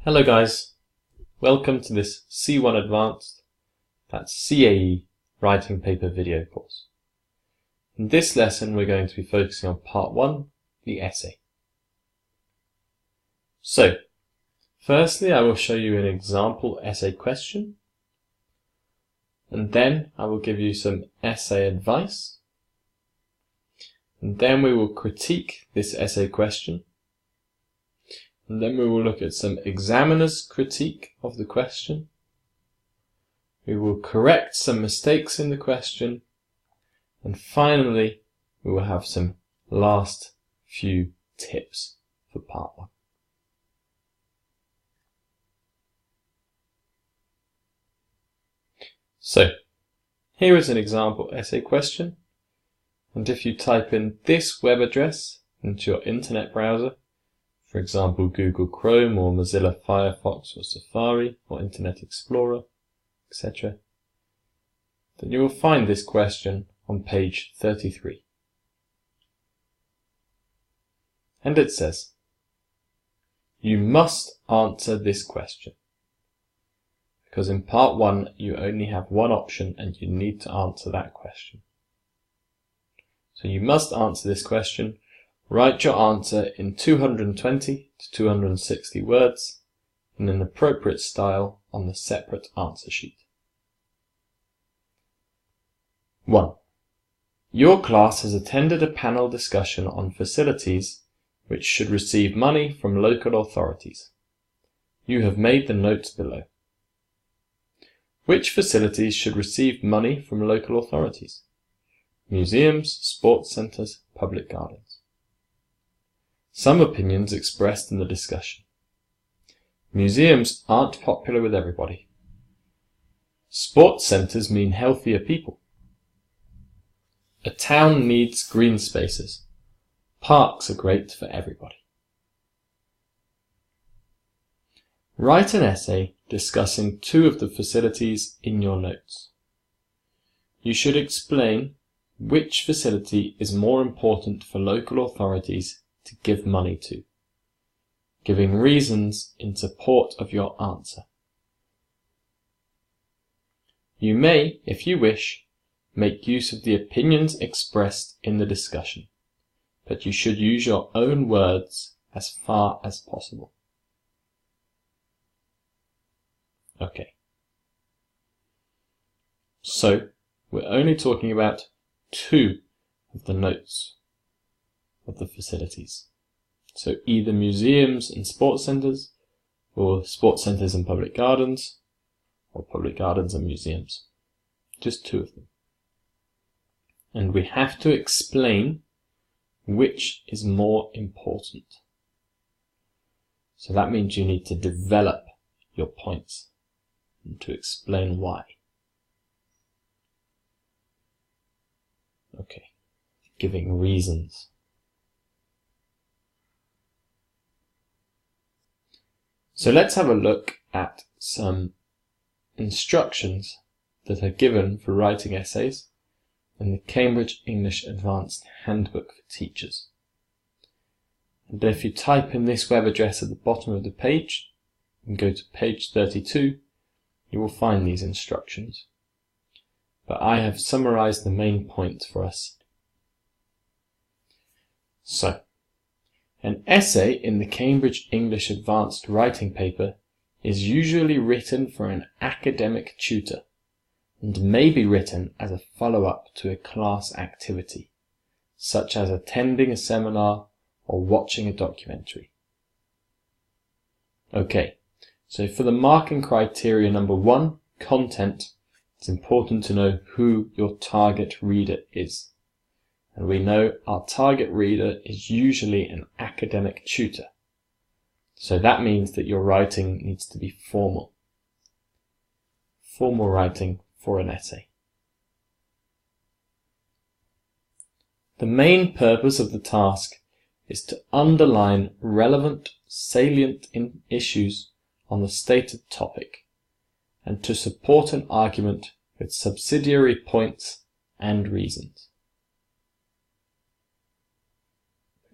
Hello guys, welcome to this C1 Advanced, that's CAE Writing Paper video course. In this lesson we're going to be focusing on part 1, the essay. So, firstly I will show you an example essay question, and then I will give you some essay advice, and then we will critique this essay question. And then we will look at some examiner's critique of the question. We will correct some mistakes in the question. And finally, we will have some last few tips for part 1. So, here is an example essay question. And if you type in this web address into your internet browser, for example, Google Chrome or Mozilla Firefox or Safari or Internet Explorer, etc., then you will find this question on page 33. And it says, you must answer this question, because in part 1 you only have one option and you need to answer that question. So you must answer this question. Write your answer in 220 to 260 words in an appropriate style on the separate answer sheet. 1. Your class has attended a panel discussion on facilities which should receive money from local authorities. You have made the notes below. Which facilities should receive money from local authorities? Museums, sports centres, public gardens. Some opinions expressed in the discussion. Museums aren't popular with everybody. Sports centres mean healthier people. A town needs green spaces. Parks are great for everybody. Write an essay discussing 2 of the facilities in your notes. You should explain which facility is more important for local authorities to give money to, giving reasons in support of your answer. You may, if you wish, make use of the opinions expressed in the discussion, but you should use your own words as far as possible. Okay. So, we're only talking about 2 of the notes of the facilities. So either museums and sports centres, or sports centres and public gardens, or public gardens and museums. Just 2 of them. And we have to explain which is more important. So that means you need to develop your points and to explain why. Okay, giving reasons. So let's have a look at some instructions that are given for writing essays in the Cambridge English Advanced Handbook for Teachers. And if you type in this web address at the bottom of the page and go to page 32, you will find these instructions. But I have summarized the main points for us. So, an essay in the Cambridge English Advanced Writing Paper is usually written for an academic tutor and may be written as a follow-up to a class activity, such as attending a seminar or watching a documentary. Okay, so for the marking criteria number 1, content, it's important to know who your target reader is. And we know our target reader is usually an academic tutor. So that means that your writing needs to be formal. Formal writing for an essay. The main purpose of the task is to underline relevant, salient issues on the stated topic and to support an argument with subsidiary points and reasons.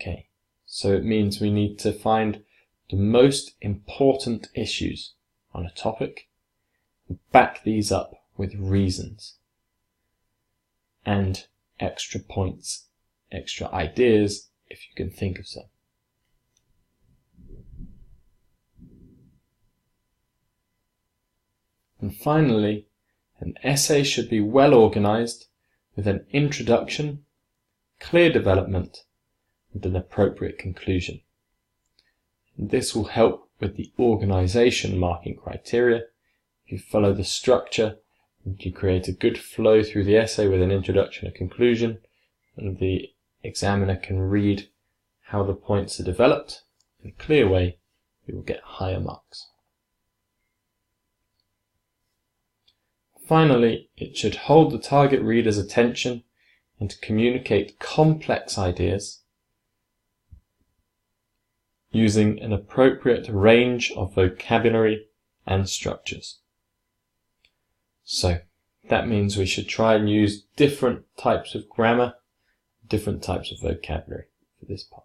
Okay, so it means we need to find the most important issues on a topic and back these up with reasons and extra points, extra ideas if you can think of some. And finally, an essay should be well organized with an introduction, clear development, and an appropriate conclusion. And this will help with the organization marking criteria. If you follow the structure and you create a good flow through the essay with an introduction and conclusion, and the examiner can read how the points are developed in a clear way, you will get higher marks. Finally, it should hold the target reader's attention and communicate complex ideas using an appropriate range of vocabulary and structures. So that means we should try and use different types of grammar, different types of vocabulary for this part.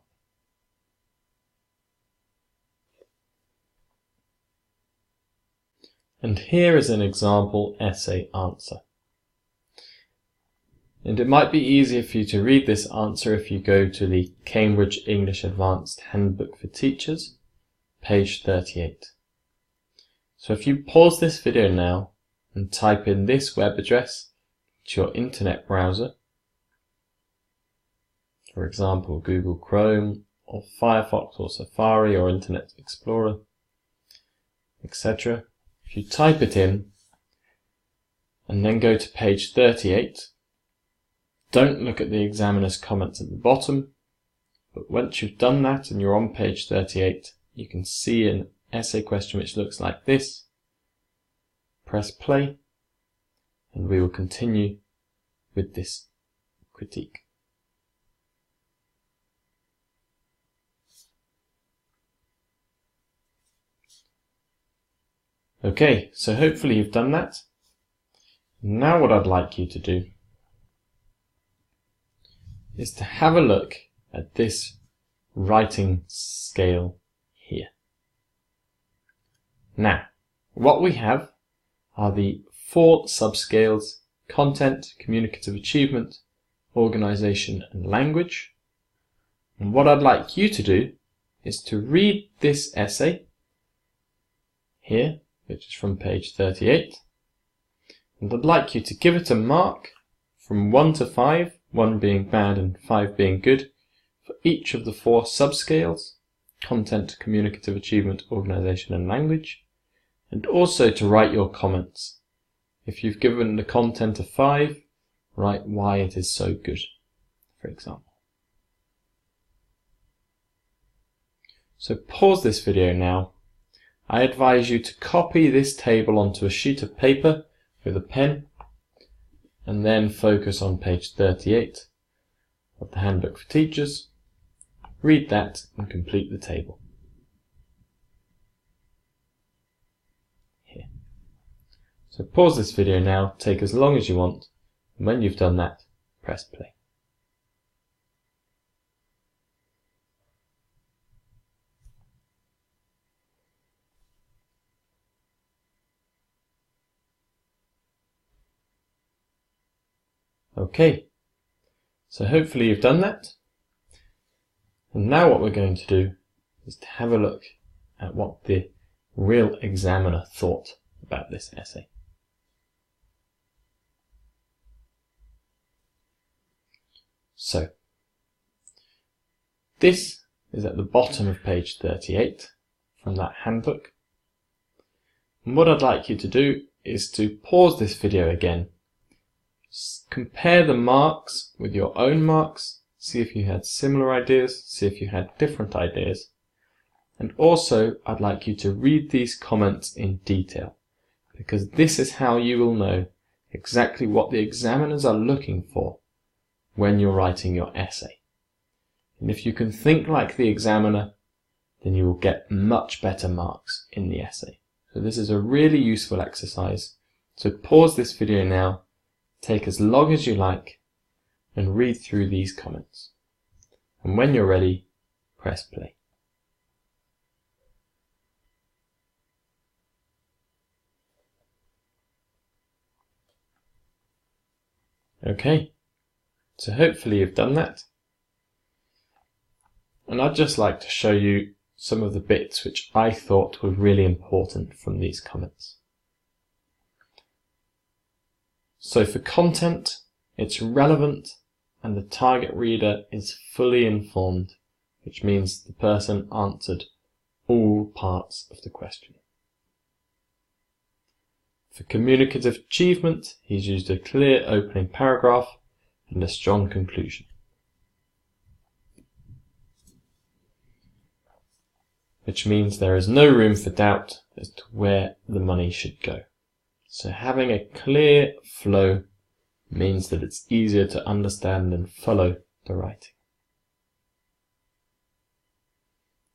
And here is an example essay answer. And it might be easier for you to read this answer if you go to the Cambridge English Advanced Handbook for Teachers, page 38. So if you pause this video now and type in this web address to your internet browser, for example Google Chrome or Firefox or Safari or Internet Explorer, etc. If you type it in and then go to page 38, don't look at the examiner's comments at the bottom, but once you've done that and you're on page 38, you can see an essay question which looks like this. Press play, and we will continue with this critique. Okay, so hopefully you've done that. Now what I'd like you to do is to have a look at this writing scale here. Now, what we have are the 4 subscales: content, communicative achievement, organization, and language. And what I'd like you to do is to read this essay here, which is from page 38, and I'd like you to give it a mark from 1 to 5, 1 being bad and 5 being good, for each of the 4 subscales: content, communicative achievement, organization, and language, and also to write your comments. If you've given the content a 5, write why it is so good, for example. So pause this video now. I advise you to copy this table onto a sheet of paper with a pen, and then focus on page 38 of the Handbook for Teachers. Read that and complete the table. Here. So pause this video now, take as long as you want, and when you've done that, press play. Okay, so hopefully you've done that. And now what we're going to do is to have a look at what the real examiner thought about this essay. So, this is at the bottom of page 38 from that handbook. And what I'd like you to do is to pause this video again. Compare the marks with your own marks, see if you had similar ideas, see if you had different ideas. And also, I'd like you to read these comments in detail, because this is how you will know exactly what the examiners are looking for when you're writing your essay. And if you can think like the examiner, then you will get much better marks in the essay. So this is a really useful exercise. So pause this video now. Take as long as you like and read through these comments. And when you're ready, press play. Okay, so hopefully you've done that. And I'd just like to show you some of the bits which I thought were really important from these comments. So for content, it's relevant and the target reader is fully informed, which means the person answered all parts of the question. For communicative achievement, he's used a clear opening paragraph and a strong conclusion, which means there is no room for doubt as to where the money should go. So having a clear flow means that it's easier to understand and follow the writing.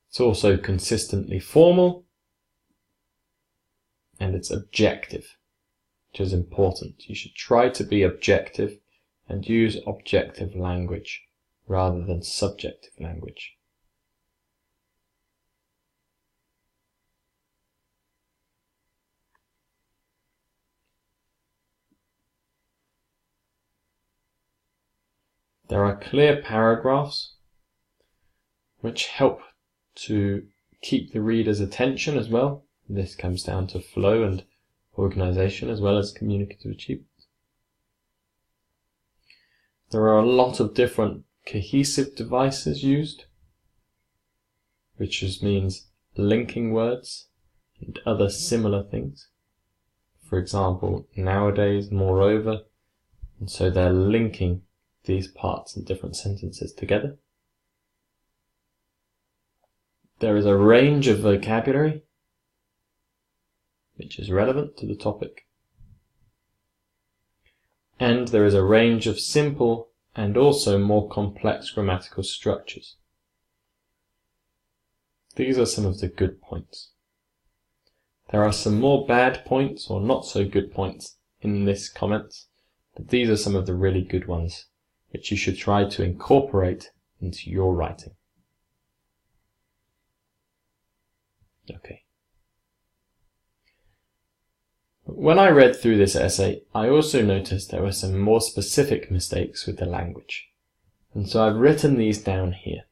It's also consistently formal, and it's objective, which is important. You should try to be objective and use objective language rather than subjective language. There are clear paragraphs which help to keep the reader's attention as well. This comes down to flow and organization as well as communicative achievement. There are a lot of different cohesive devices used, which just means linking words and other similar things. For example, nowadays, moreover, and so they're linking these parts in different sentences together. There is a range of vocabulary which is relevant to the topic, and there is a range of simple and also more complex grammatical structures. These are some of the good points. There are some more bad points or not so good points in this comment, but these are some of the really good ones which you should try to incorporate into your writing. Okay. When I read through this essay, I also noticed there were some more specific mistakes with the language, and so I've written these down here.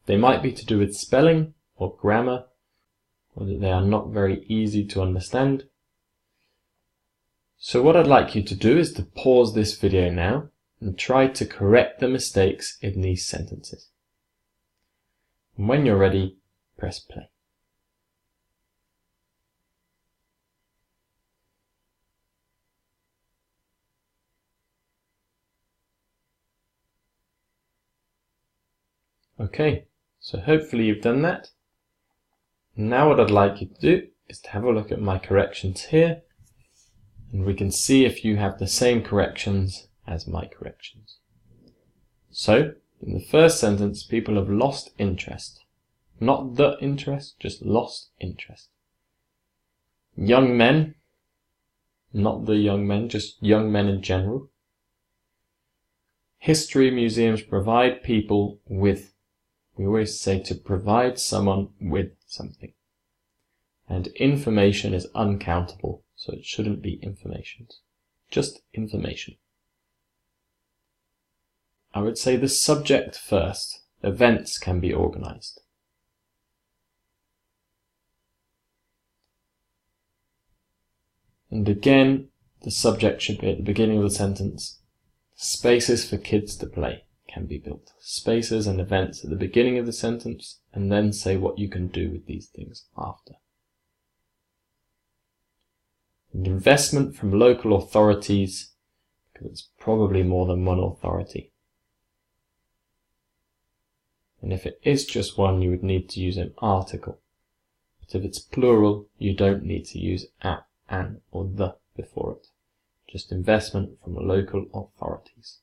They might be to do with spelling or grammar, or that they are not very easy to understand. So what I'd like you to do is to pause this video now and try to correct the mistakes in these sentences. And when you're ready, press play. Okay, so hopefully you've done that. Now what I'd like you to do is to have a look at my corrections here, and we can see if you have the same corrections as my corrections. So, in the first sentence, people have lost interest. Not the interest, just lost interest. Young men, not the young men, just young men in general. History museums provide people with. We always say to provide someone with something. And information is uncountable, so it shouldn't be informations. Just information. I would say the subject first. Events can be organized. And again, the subject should be at the beginning of the sentence. Spaces for kids to play can be built. Spaces and events at the beginning of the sentence, and then say what you can do with these things after. And investment from local authorities, because it's probably more than one authority. And if it is just one, you would need to use an article. But if it's plural, you don't need to use at, an, or the before it. Just investment from local authorities.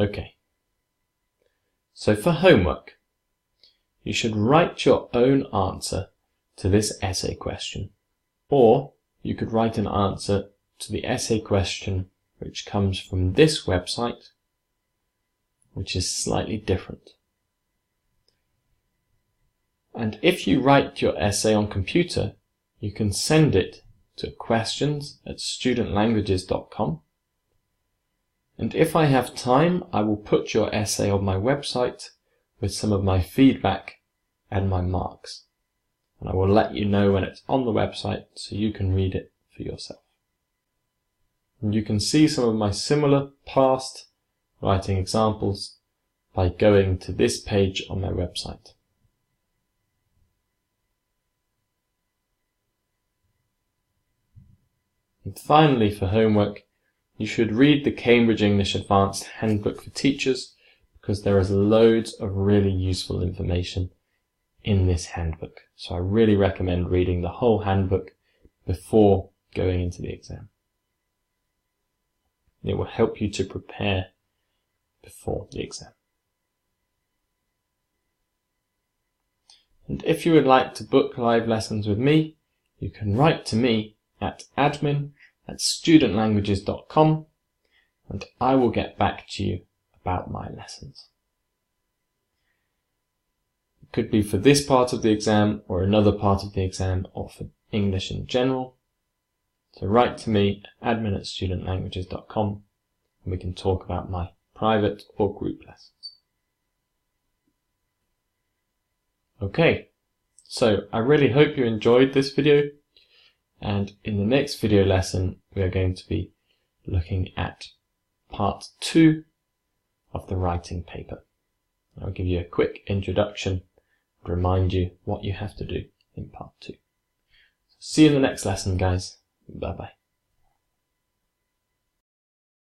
Okay. So for homework, you should write your own answer to this essay question. Or you could write an answer to the essay question which comes from this website, which is slightly different. And if you write your essay on computer, you can send it to questions@studentlanguages.com. And if I have time, I will put your essay on my website with some of my feedback and my marks. And I will let you know when it's on the website so you can read it for yourself. And you can see some of my similar past writing examples by going to this page on my website. And finally, for homework, you should read the Cambridge English Advanced Handbook for Teachers, because there is loads of really useful information in this handbook. So I really recommend reading the whole handbook before going into the exam. It will help you to prepare before the exam. And if you would like to book live lessons with me, you can write to me at admin@studentlanguages.com, and I will get back to you about my lessons. It could be for this part of the exam or another part of the exam, or for English in general. So write to me at admin@studentlanguages.com and we can talk about my private or group lessons. Okay, so I really hope you enjoyed this video, and in the next video lesson we are going to be looking at part 2 of the writing paper. I'll give you a quick introduction and remind you what you have to do in part 2. See you in the next lesson, guys. Bye bye.